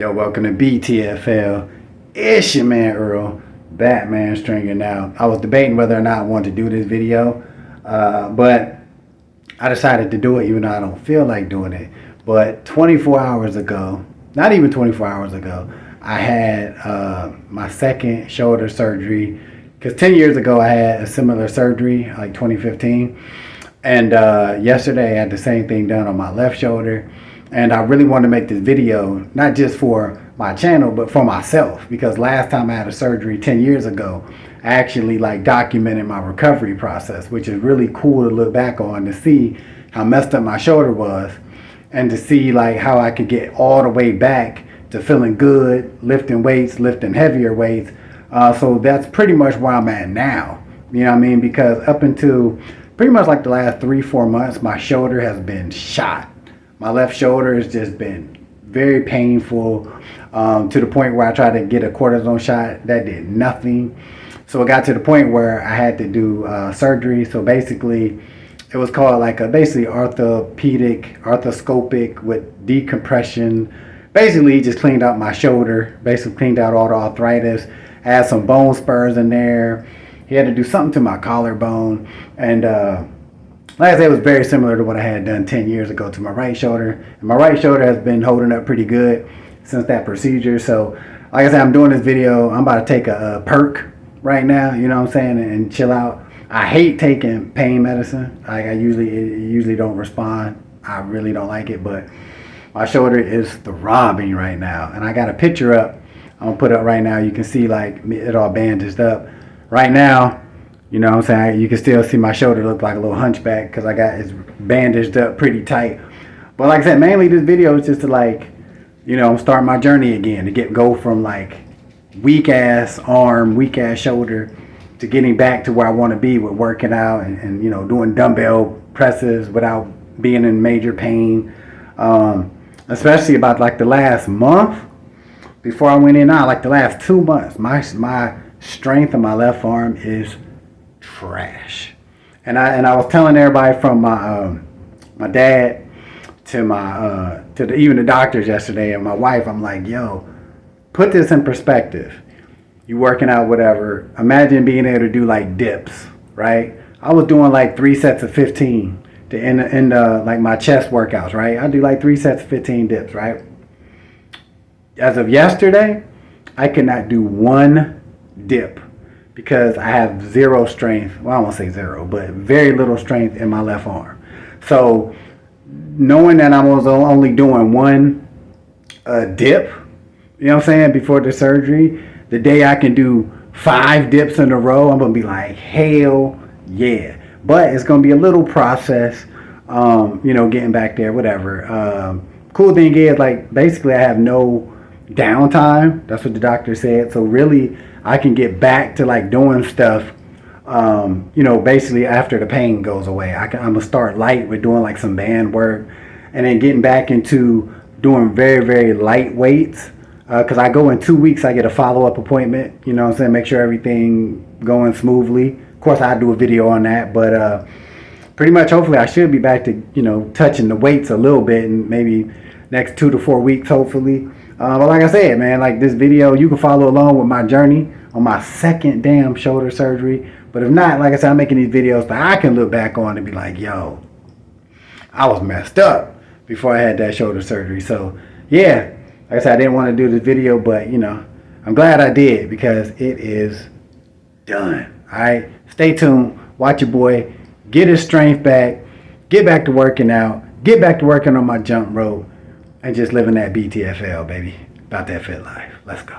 Yo, welcome to BTFL. It's your man Earl, Batman Stringing Out. I was debating whether or not I wanted to do this video, but I decided to do it even though I don't feel like doing it. But 24 hours ago, not even 24 hours ago, I had my second shoulder surgery. Because 10 years ago I had a similar surgery, like 2015. And yesterday I had the same thing done on my left shoulder. And I really wanted to make this video, not just for my channel, but for myself. Because last time I had a surgery 10 years ago, I actually documented my recovery process, which is really cool to look back on to see how messed up my shoulder was. And to see how I could get all the way back to feeling good, lifting weights, lifting heavier weights. So that's pretty much where I'm at now. You know what I mean? Because up until pretty much the last 3-4 months, my shoulder has been shot. My left shoulder has just been very painful to the point where I tried to get a cortisone shot. That did nothing. So it got to the point where I had to do surgery. So basically, it was called basically arthroscopic with decompression. Basically, he just cleaned out my shoulder, basically cleaned out all the arthritis, had some bone spurs in there. He had to do something to my collarbone. And like I said, it was very similar to what I had done 10 years ago to my right shoulder. And my right shoulder has been holding up pretty good since that procedure. So, like I said, I'm doing this video. I'm about to take a perk right now, you know what I'm saying, and chill out. I hate taking pain medicine. I usually don't respond. I really don't like it, but my shoulder is throbbing right now. And I got a picture up. I'm going to put it up right now. You can see it all bandaged up. Right now, you know what I'm saying, you can still see my shoulder look like a little hunchback because I got it bandaged up pretty tight. But like I said, mainly this video is just to start my journey again, to go from weak ass arm, weak ass shoulder to getting back to where I want to be with working out and doing dumbbell presses without being in major pain. Especially about the last month before I went in now, the last 2 months, my strength in my left arm is trash. And I was telling everybody from my dad to even the doctors yesterday and my wife, I'm like, yo, put this in perspective. You working out, whatever. Imagine being able to do dips, right? I was doing 3 sets of 15 to end my chest workouts, right? I do 3 sets of 15 dips, right? As of yesterday, I could not do one dip because I have zero strength. Well, I won't say zero, but very little strength in my left arm. So knowing that I was only doing one dip, you know what I'm saying, before the surgery, the day I can do 5 dips in a row, I'm going to be like, hell yeah. But it's going to be a little process, getting back there, whatever. Cool thing is, basically I have no downtime. That's what the doctor said. So really, I can get back to doing stuff, basically after the pain goes away. I'm going to start light with doing some band work and then getting back into doing very, very light weights. Because I go in 2 weeks, I get a follow-up appointment, you know what I'm saying, make sure everything going smoothly. Of course, I do a video on that, but pretty much hopefully I should be back to, touching the weights a little bit in maybe next 2 to 4 weeks, hopefully. But like I said, man, this video, you can follow along with my journey on my second damn shoulder surgery. But if not, like I said, I'm making these videos that I can look back on and be like, yo, I was messed up before I had that shoulder surgery. So, yeah, like I said, I didn't want to do this video, but, I'm glad I did because it is done. All right, stay tuned. Watch your boy. Get his strength back. Get back to working out. Get back to working on my jump rope. And just living that BTFL, baby. About that fit life. Let's go.